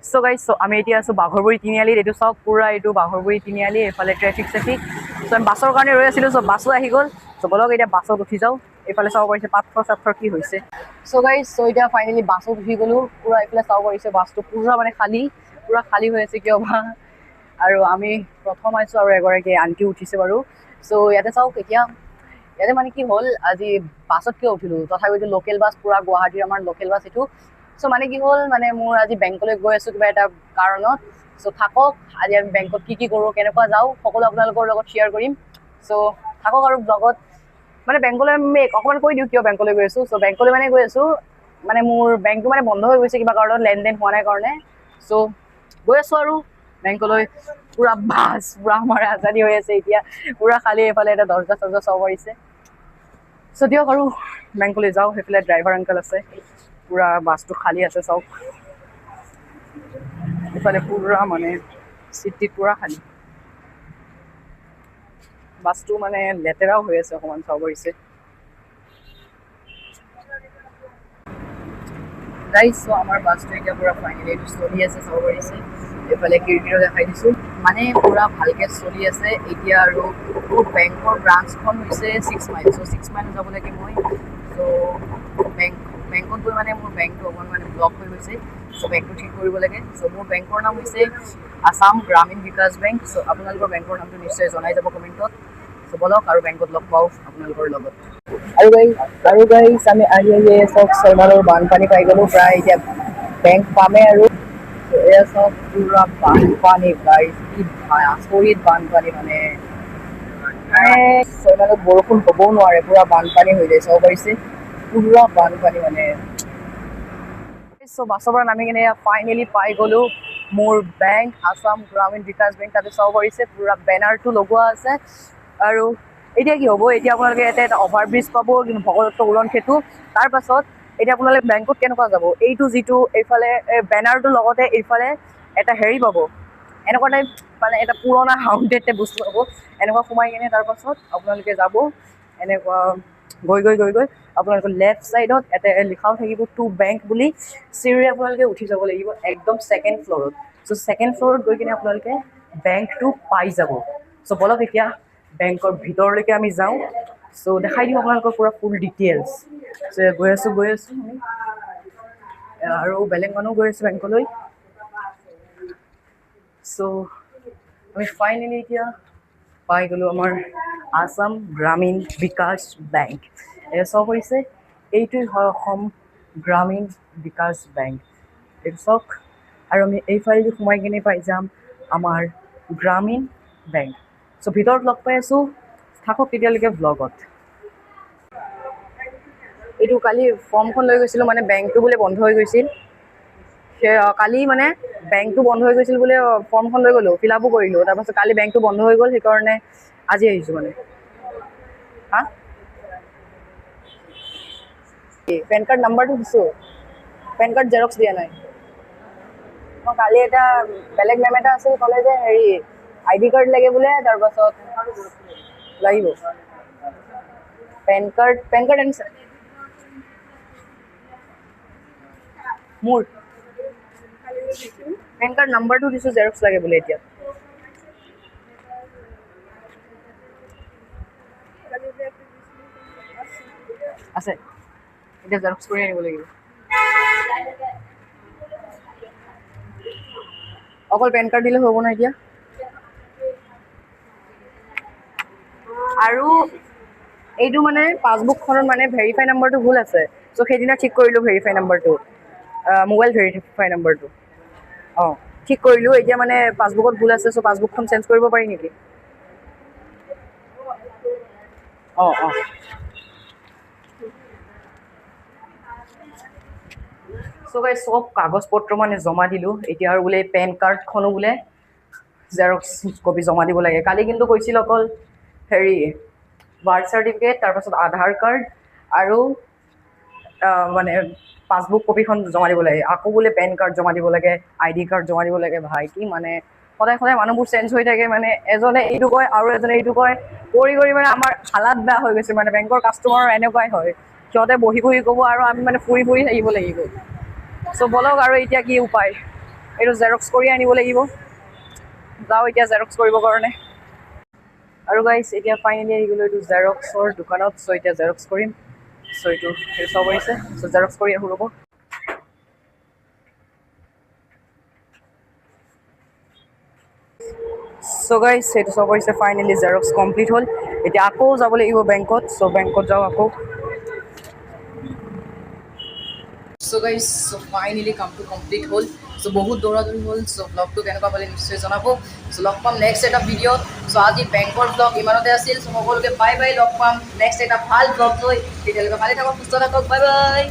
So guys আমি এতিয়া আছোঁ বাঘৰবুৰি তিনিআলিত। এইটো চাওক পুৰা এইটো বাঘৰবুৰি তিনিআলি, এইফালে ট্ৰেফিক চেফিক। চ' আমি বাছৰ কাৰণে ৰৈ আছিলোঁ, চ' বাছো আহি গ'ল। চ' বলক এতিয়া বাছত উঠি যাওঁ। এইফালে চাব পাৰিছে পাথৰ চাথৰ কি হৈছে। চ' গাইজ এতিয়া ফাইনেলি বাছত উঠি গ'লোঁ। পুৰা এইফালে চাব পাৰিছে বাছটো পুৰা মানে খালী, পুৰা খালী হৈ আছে কিয় বা। আৰু আমি প্ৰথম আহিছোঁ আৰু এগৰাকী আণ্টি উঠিছে বাৰু। চ' ইয়াতে চাওক এতিয়া ইয়াতে মানে কি হ'ল, আজি বাছত কিয় উঠিলোঁ, তথাপিতো লোকেল বাছ, পুৰা গুৱাহাটীৰ আমাৰ লোকেল বাছ এইটো। চ' মানে কি হ'ল, মানে মোৰ আজি বেংকলৈ গৈ আছোঁ কিবা এটা কাৰণত। চ' থাকক, আজি আমি বেংকত কি কৰোঁ, কেনেকুৱা যাওঁ, সকলো আপোনালোকৰ লগত শ্বেয়াৰ কৰিম। চ' থাকক আৰু ব্লগত। মানে বেংকলৈ আমি অকণমান কৈ দিওঁ কিয় বেংকলৈ গৈ আছোঁ। চ' বেংকলৈ মানে গৈ আছোঁ, মানে মোৰ বেংকটো মানে বন্ধ হৈ গৈছে কিবা কাৰণত, লেনদেন হোৱা নাই কাৰণে। চ' গৈ আছোঁ আৰু বেংকলৈ। পুৰা বাছ, পুৰা আমাৰ আজাদি হৈ আছে এতিয়া, পুৰা খালী। এইফালে এটা দৰ্জা চৰ্জা চাব পাৰিছে। চ' দিয়ক আৰু বেংকলৈ যাওঁ। সেইফালে ড্ৰাইভাৰ আংকল আছে, পুৰা বাছটো খালী আছে চাওক। ইফালে পুৰা মানে চিটিত পুৰা খালী। বাছটো মানে লেতেৰাও হৈ আছে অকণমান, চাব পাৰিছে। গাইজ চ' আমাৰ বাছটো এতিয়া পুৰা ফাইনেলি এইটো চলি আছে, চাব পাৰিছে। এইফালে খিৰিকীৰো দেখাই দিছোঁ, মানে পুৰা ভালকৈ চলি আছে এতিয়া। আৰু মোৰ বেংকৰ ব্ৰাঞ্চখন হৈছে 6 মাইল। চ' 6 মাইল যাব লাগে মই। চ' বেংকত গৈ মানে মোৰ বেংকটো অকণমান মানে ব্লক হৈ গৈছে। চ' বেংকটো ঠিক কৰিব লাগে। চ' মোৰ বেংকৰ নাম হৈছে আসাম গ্ৰামীণ বিকাশ বেংক। চ' আপোনালোকৰ বেংকৰ নামটো নিশ্চয় জনাই যাব কমেণ্টত। চ' বলক আৰু বেংকত লগ পাওঁ আপোনালোকৰ লগত। আৰু গাইজ আমি আহি চব ছয়মাইলৰ বানপানী পাই গ'লোঁ প্ৰায়। এতিয়া বেংক পামেই আৰু। এয়া চব পুৰা বানপানী গাইজ, কি আচৰিত বানপানী মানে। ছয়মাইলত বৰষুণ হ'বও নোৱাৰে, পুৰা বানপানী হৈ যায় চাব পাৰিছে, পুৰা বানপানী মানে। চ' বাছৰ পৰা নামি কিনে ফাইনেলি পাই গ'লোঁ মোৰ বেংক, আসাম গ্ৰামীণ বিকাশ বেংক। তাতে চাব পাৰিছে পুৰা বেনাৰটো লগোৱা আছে। আৰু এতিয়া কি হ'ব, এতিয়া আপোনালোকে ইয়াতে এটা অভাৰ ব্ৰিজ পাব, কিন্তু ভগদত্ত উৰণ সেতু। তাৰ পাছত এতিয়া আপোনালোকে বেংকত কেনেকুৱা যাব, এইটো যিটো এইফালে বেনাৰটোৰ লগতে এইফালে এটা হেৰি পাব, এনেকুৱা টাইপ মানে এটা পুৰণা আউটডেট টাইপ বস্তু পাব। এনেকুৱা সোমাই কিনে তাৰপাছত আপোনালোকে যাব, এনেকুৱা গৈ আপোনালোকৰ লেফ্ট ছাইডত এটা লিখাও থাকিব টু বেংক বুলি। চিৰিৰে আপোনালোকে উঠি যাব লাগিব একদম ছেকেণ্ড ফ্ল'ৰত। চ' ছেকেণ্ড ফ্ল'ৰত গৈ কিনে আপোনালোকে বেংকটো পাই যাব। চ' বলক এতিয়া বেংকৰ ভিতৰলৈকে আমি যাওঁ। চ' দেখাই দিওঁ আপোনালোকৰ পুৰা ফুল ডিটেইলছ। চ' গৈ আছোঁ আৰু বেলেগ মানুহ গৈ আছোঁ বেংকলৈ। চ' আমি ফাইনেলি এতিয়া পাই গ'লোঁ আমাৰ আসাম গ্ৰামীণ বিকাশ বেংক। এয়া চাব হৈছে, এইটোৱে হয় অসম গ্ৰামীণ বিকাশ বেংক। এইটো চাওক। আৰু আমি এইফালেদি সোমাই কিনে পাই যাম আমাৰ গ্ৰামীণ বেংক। চ' ভিতৰত লগ পাই আছোঁ, থাকক তেতিয়ালৈকে ব্লগত। এইটো কালি ফৰ্মখন লৈ গৈছিলোঁ, মানে বেংকটো বোলে বন্ধ হৈ গৈছিল। কালি মানে বেংকটো বন্ধ হৈ গৈছিল বোলে, ফৰ্মখন লৈ গ'লোঁ, ফিল আপো কৰিলোঁ। তাৰপাছত কালি বেংকটো বন্ধ হৈ গ'ল, সেইকাৰণে আজি আহিছোঁ মানে। হা, পেন কাৰ্ড নাম্বাৰটো দিছোঁ, পেন কাৰ্ড জেৰক্স দিয়া নাই। মই কালি এটা বেলেগ মেম এটা আছিল, ক'লে যে হেৰি ID কাৰ্ড লাগে বোলে। তাৰপাছত লাগিব পেন কাৰ্ড আনিছে মোৰ। পেন কাৰ্ড নাম্বাৰটো দিছোঁ, জেৰক্স লাগে বোলে এতিয়া। আছে, এতিয়া জেৰক্স কৰি আনিব লাগিব। অকল পেন কাৰ্ড দিলে হ'ব নাই এতিয়া। আৰু এইটো মানে পাছবুকখনত মানে ভেৰিফাই নাম্বাৰটো ভুল আছে। চ' সেইদিনা ঠিক কৰিলোঁ ভেৰিফাই নাম্বাৰটো, মোবাইল ভেৰিফাই নাম্বাৰটো। অঁ, ঠিক কৰিলোঁ। এতিয়া মানে পাছবুকত ভুল আছে। চ' পাছবুকখন চেঞ্জ কৰিব পাৰি নেকি? অঁ। চ' গাইজ চব কাগজ পত্ৰ মানে জমা দিলোঁ। এতিয়া আৰু বোলে পেন কাৰ্ডখনো বোলে জেৰক্স কপি জমা দিব লাগে। কালি কিন্তু কৈছিল অকল হেৰি বাৰ্থ চাৰ্টিফিকেট, তাৰপাছত আধাৰ কাৰ্ড আৰু মানে পাছবুক কপিখন জমা দিব লাগে। আকৌ বোলে পেন কাৰ্ড জমা দিব লাগে, ID কাৰ্ড জমা দিব লাগে। ভাই কি মানে সদায় মানুহবোৰ চেঞ্জ হৈ থাকে। মানে এজনে এইটো কয় আৰু এজনে এইটো কয়, কৰি মানে আমাৰ হালাত বেয়া হৈ গৈছে। মানে বেংকৰ কাষ্টমাৰৰ এনেকুৱাই হয়, সিহঁতে বহি ক'ব আৰু আমি মানে ফুৰি থাকিব লাগিব। চ' বলক আৰু এতিয়া কি উপায়, এইটো জেৰক্স কৰি আনিব লাগিব যাওঁ এতিয়া জেৰক্স কৰিবৰ কাৰণে আৰু গাইছ এতিয়া ফাইনেলি আহি গ'লো এইটো জেৰক্সৰ দোকানত চ' এতিয়া জেৰক্স কৰিম চ' এইটো চাব পাৰিছে চ' জেৰক্স কৰি আহোঁ ৰ'ব চ' গাইছ সেইটো চাব পাৰিছে ফাইনেলি জেৰক্স কমপ্লিট হ'ল এতিয়া আকৌ যাব লাগিব বেংকত চ' বেংকত যাওঁ আকৌ চ' গাইছ চ' ফাইনেলি কামটো কমপ্লিট হ'ল চ' বহুত দৌৰা-দৌৰি হ'ল চ' ব্লগটো কেনেকুৱা পালে নিশ্চয় জনাব চ' লগ পাম নেক্সট এটা ভিডিঅ'ত চ' আজি বেংকৰ ব্লগ ইমানতে আছিল চ' সকলোকে বাই বাই লগ পাম নেক্সট এটা ভাল ব্লগ লৈ তেতিয়ালৈকে ভালে থাকক সুস্থ থাকক বাই বাই